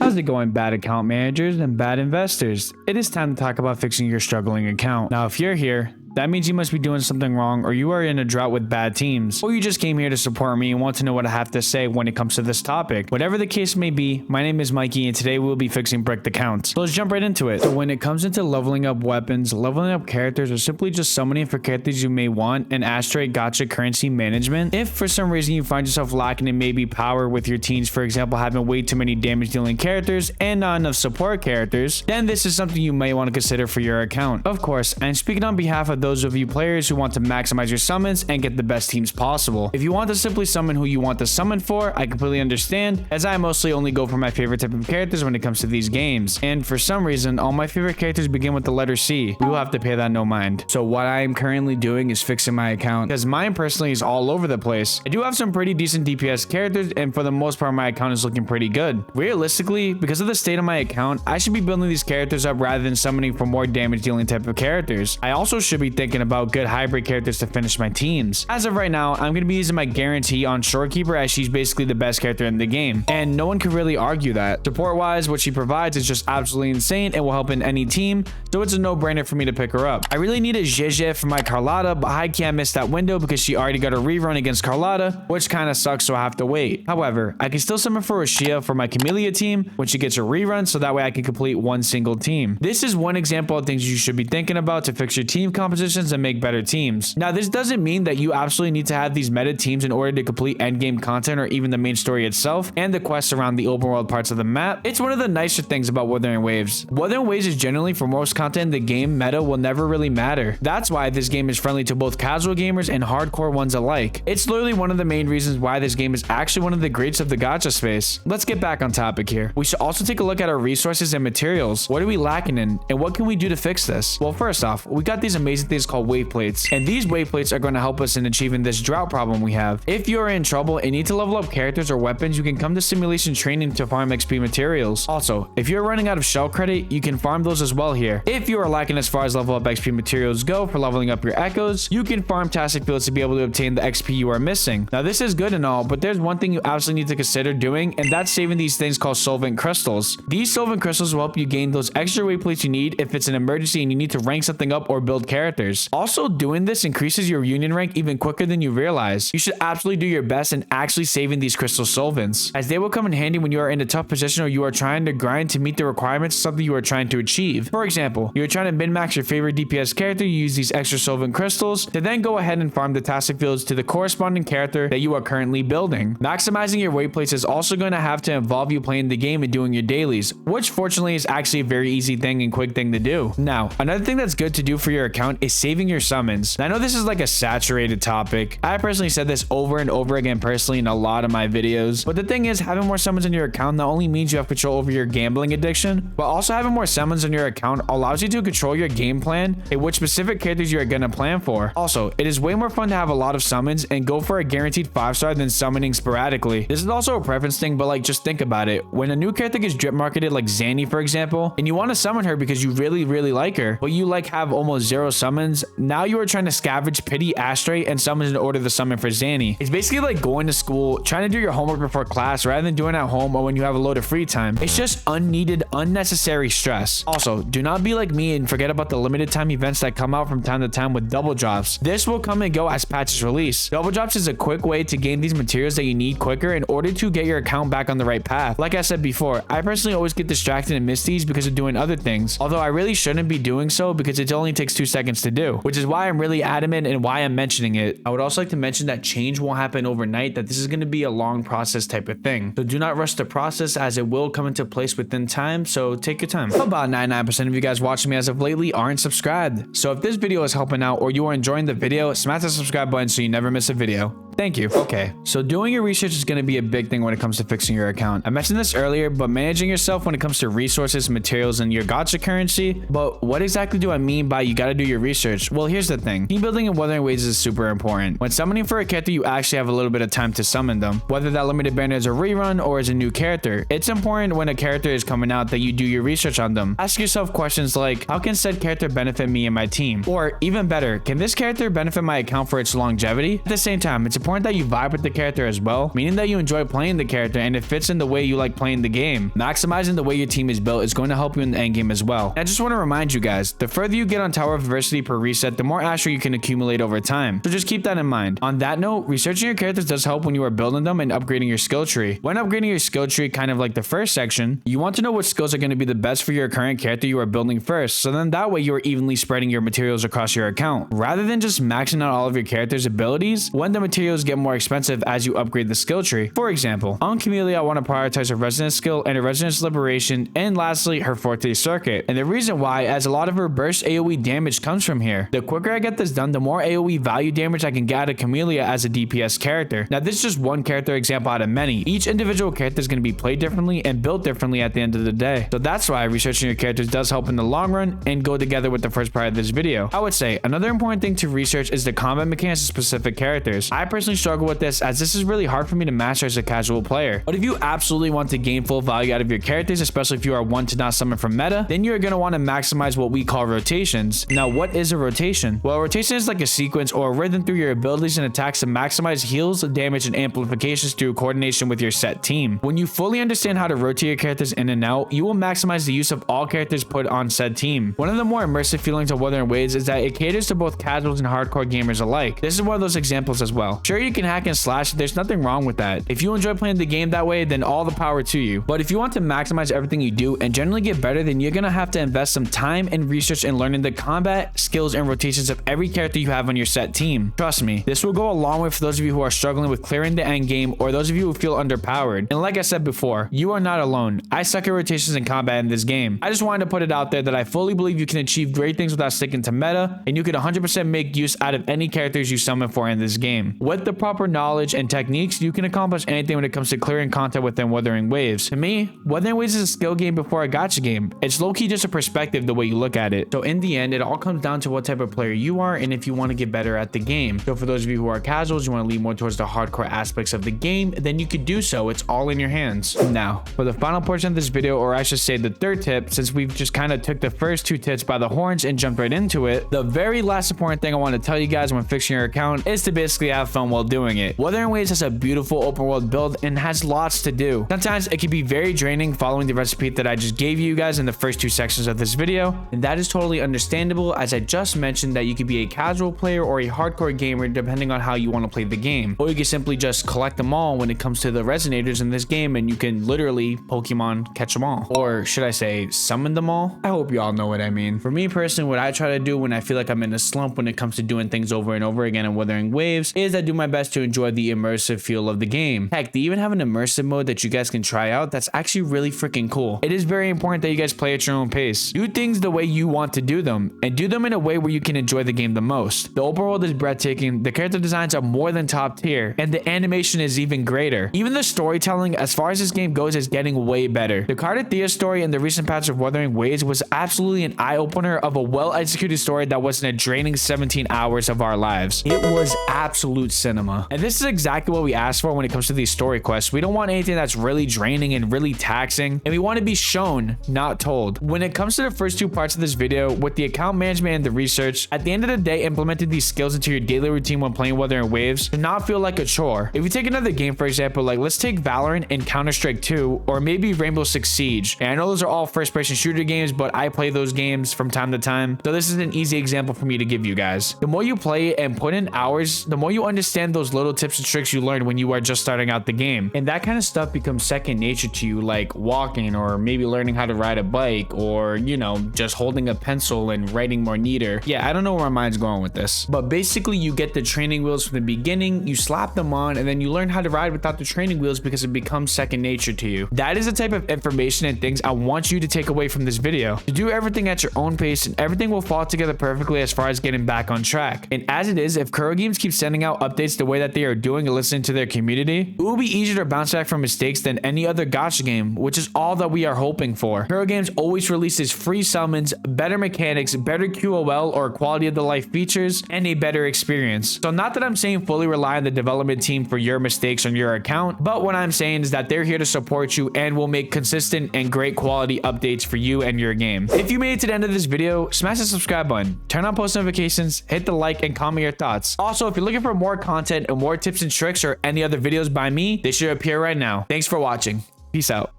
How's it going, bad account managers and bad investors? It is time to talk about fixing your struggling account. Now, if you're here, that means you must be doing something wrong, or you are in a drought with bad teams, or you just came here to support me and want to know what I have to say when it comes to this topic. Whatever the case may be, my name is Mikey, and today we'll be fixing bricked accounts. So let's jump right into it. So when it comes into leveling up weapons, leveling up characters, or simply just summoning for characters you may want, and asterisk gotcha currency management, if for some reason you find yourself lacking in maybe power with your teams, for example having way too many damage dealing characters and not enough support characters, then this is something you may want to consider for your account. Of course, I'm speaking on behalf of those of you players who want to maximize your summons and get the best teams possible. If you want to simply summon who you want to summon for, I completely understand, as I mostly only go for my favorite type of characters when it comes to these games, and for some reason all my favorite characters begin with the letter C. You will have to pay that no mind. So what I am currently doing is fixing my account, because mine personally is all over the place. I do have some pretty decent DPS characters, and for the most part my account is looking pretty good. Realistically, because of the state of my account, I should be building these characters up rather than summoning for more damage dealing type of characters. I also should be thinking about good hybrid characters to finish my teams. As of right now, I'm going to be using my guarantee on Shorekeeper, as she's basically the best character in the game, and no one can really argue that. Support wise, what she provides is just absolutely insane and will help in any team, so it's a no-brainer for me to pick her up. I really need a Zhezhe for my Carlotta, but I can't miss that window because she already got a rerun against Carlotta, which kind of sucks, so I have to wait. However, I can still summon for Rashia for my Camellia team when she gets a rerun, so that way I can complete one single team. This is one example of things you should be thinking about to fix your team compositions and make better teams. Now, this doesn't mean that you absolutely need to have these meta teams in order to complete endgame content or even the main story itself and the quests around the open world parts of the map. It's one of the nicer things about Wuthering Waves. Wuthering Waves is generally, for most content in the game, meta will never really matter. That's why this game is friendly to both casual gamers and hardcore ones alike. It's literally one of the main reasons why this game is actually one of the greats of the gacha space. Let's get back on topic here. We should also take a look at our resources and materials. What are we lacking in, and what can we do to fix this? Well, first off, we got these amazing things called wave plates, and these wave plates are going to help us in achieving this drought problem we have. If you're in trouble and need to level up characters or weapons, you can come to simulation training to farm XP materials. Also, if you're running out of shell credit, you can farm those as well here. If you are lacking as far as level up XP materials go for leveling up your echoes, you can farm Tastic Fields to be able to obtain the XP you are missing. Now, this is good and all, but there's one thing you absolutely need to consider doing, and that's saving these things called solvent crystals. These solvent crystals will help you gain those extra wave plates you need if it's an emergency and you need to rank something up or build characters. Also, doing this increases your union rank even quicker than you realize. You should absolutely do your best in actually saving these crystal solvents, as they will come in handy when you are in a tough position or you are trying to grind to meet the requirements of something you are trying to achieve. For example, you're trying to min-max your favorite DPS character, you use these extra solvent crystals to then go ahead and farm the Tastic Fields to the corresponding character that you are currently building. Maximizing your wave plates is also going to have to involve you playing the game and doing your dailies, which fortunately is actually a very easy thing and quick thing to do. Now, another thing that's good to do for your account is saving your summons. Now, I know this is like a saturated topic. I personally said this over and over again personally in a lot of my videos, but the thing is, having more summons in your account not only means you have control over your gambling addiction, but also having more summons in your account allows you to control your game plan and which specific characters you are going to plan for. Also, it is way more fun to have a lot of summons and go for a guaranteed 5-star than summoning sporadically. This is also a preference thing, but like, just think about it. When a new character gets drip marketed, like Zanny for example, and you want to summon her because you really like her, but you like have almost 0 summons, now you are trying to scavenge pity, astray, and summons in order to summon for Zanny. It's basically like going to school, trying to do your homework before class rather than doing it at home or when you have a load of free time. It's just unneeded, unnecessary stress. Also, do not be like me and forget about the limited time events that come out from time to time with double drops. This will come and go as patches release. Double drops is a quick way to gain these materials that you need quicker in order to get your account back on the right path. Like I said before, I personally always get distracted and miss these because of doing other things, although I really shouldn't be doing so because it only takes 2 seconds to do, which is why I'm really adamant and why I'm mentioning it. I would also like to mention that change won't happen overnight, that this is going to be a long process type of thing. So do not rush the process, as it will come into place within time, so take your time. About 99% of you guys watching me as of lately aren't subscribed. So if this video is helping out or you are enjoying the video, smash the subscribe button so you never miss a video. Thank you. Okay, so doing your research is going to be a big thing when it comes to fixing your account. I mentioned this earlier, but managing yourself when it comes to resources, materials, and your gacha currency. But what exactly do I mean by you got to do your research? Well, here's the thing. Team building in Wuthering Waves is super important. When summoning for a character, you actually have a little bit of time to summon them. Whether that limited banner is a rerun or is a new character, it's important when a character is coming out that you do your research on them. Ask yourself questions like, how can said character benefit me and my team? Or even better, can this character benefit my account for its longevity? At the same time, it's important important that you vibe with the character as well, meaning that you enjoy playing the character and it fits in the way you like playing the game. Maximizing the way your team is built is going to help you in the end game as well. And I just want to remind you guys, the further you get on Tower of Adversity per reset, the more Astro you can accumulate over time. So just keep that in mind. On that note, researching your characters does help when you are building them and upgrading your skill tree. When upgrading your skill tree, kind of like the first section, you want to know what skills are going to be the best for your current character you are building first, so then that way you are evenly spreading your materials across your account, rather than just maxing out all of your character's abilities when the materials get more expensive as you upgrade the skill tree. For example, on Camellia, I want to prioritize her Resonance skill and her Resonance Liberation, and lastly, her Forte Circuit. And the reason why, as a lot of her burst AoE damage comes from here. The quicker I get this done, the more AoE value damage I can get out of Camellia as a DPS character. Now, this is just one character example out of many. Each individual character is going to be played differently and built differently at the end of the day. So that's why researching your characters does help in the long run and go together with the first part of this video. I would say another important thing to research is the combat mechanics of specific characters. I personally struggle with this as this is really hard for me to master as a casual player. But if you absolutely want to gain full value out of your characters, especially if you are one to not summon from meta, then you're going to want to maximize what we call rotations. Now, what is a rotation? Well, a rotation is like a sequence or a rhythm through your abilities and attacks to maximize heals, damage, and amplifications through coordination with your set team. When you fully understand how to rotate your characters in and out, you will maximize the use of all characters put on said team. One of the more immersive feelings of Wuthering Waves is that it caters to both casuals and hardcore gamers alike. This is one of those examples as well. Sure, you can hack and slash, there's nothing wrong with that. If you enjoy playing the game that way, then all the power to you. But if you want to maximize everything you do and generally get better, then you're gonna have to invest some time and research in learning the combat, skills, and rotations of every character you have on your set team. Trust me, this will go a long way for those of you who are struggling with clearing the end game or those of you who feel underpowered. And like I said before, you are not alone. I suck at rotations and combat in this game. I just wanted to put it out there that I fully believe you can achieve great things without sticking to meta, and you can 100% make use out of any characters you summon for in this game. With the proper knowledge and techniques, you can accomplish anything when it comes to clearing content within Wuthering Waves. To me, Wuthering Waves is a skill game before a gacha game. It's low-key just a perspective the way you look at it. So in the end, it all comes down to what type of player you are and if you want to get better at the game. So for those of you who are casuals, you want to lean more towards the hardcore aspects of the game, then you could do so. It's all in your hands. Now, for the final portion of this video, or I should say the third tip, since we've just kind of took the first two tips by the horns and jumped right into it, the very last important thing I want to tell you guys when fixing your account is to basically have fun while doing it. Wuthering Waves has a beautiful open world build and has lots to do. Sometimes it can be very draining following the recipe that I just gave you guys in the first two sections of this video, and that is totally understandable, as I just mentioned that you could be a casual player or a hardcore gamer depending on how you want to play the game, or you can simply just collect them all when it comes to the resonators in this game and you can literally Pokemon catch them all, or should I say summon them all. I hope you all know what I mean. For me personally, what I try to do when I feel like I'm in a slump when it comes to doing things over and over again in Wuthering Waves is I do my best to enjoy the immersive feel of the game. Heck, they even have an immersive mode that you guys can try out that's actually really freaking cool. It is very important that you guys play at your own pace. Do things the way you want to do them, and do them in a way where you can enjoy the game the most. The open world is breathtaking, the character designs are more than top tier, and the animation is even greater. Even the storytelling as far as this game goes is getting way better. The Cardathea story in the recent patch of Wuthering Waves was absolutely an eye-opener of a well-executed story that wasn't a draining 17 hours of our lives. It was absolute cinema. And this is exactly what we asked for when it comes to these story quests. We don't want anything that's really draining and really taxing, and we want to be shown, not told. When it comes to the first two parts of this video, with the account management and the research, at the end of the day, implementing these skills into your daily routine when playing Wuthering Waves should not feel like a chore. If you take another game, for example, like let's take Valorant and Counter-Strike 2, or maybe Rainbow Six Siege. And I know those are all first-person shooter games, but I play those games from time to time, so this is an easy example for me to give you guys. The more you play and put in hours, the more you understand those little tips and tricks you learned when you are just starting out the game, and that kind of stuff becomes second nature to you, like walking, or maybe learning how to ride a bike, or you know, just holding a pencil and writing more neater. Yeah, I don't know where my mind's going with this, but basically you get the training wheels from the beginning, you slap them on, and then you learn how to ride without the training wheels because it becomes second nature to you. That is the type of information and things I want you to take away from this video. To do everything at your own pace and everything will fall together perfectly as far as getting back on track. And as it is, if Kuro Games keeps sending out updates the way that they are doing and listening to their community, it will be easier to bounce back from mistakes than any other gacha game, which is all that we are hoping for. Kuro Games always releases free summons, better mechanics, better QOL or quality of the life features, and a better experience. So not that I'm saying fully rely on the development team for your mistakes on your account, but what I'm saying is that they're here to support you and will make consistent and great quality updates for you and your game. If you made it to the end of this video, smash the subscribe button, turn on post notifications, hit the like, and comment your thoughts. Also, if you're looking for more content content and more tips and tricks or any other videos by me, they should appear right now. Thanks for watching. Peace out.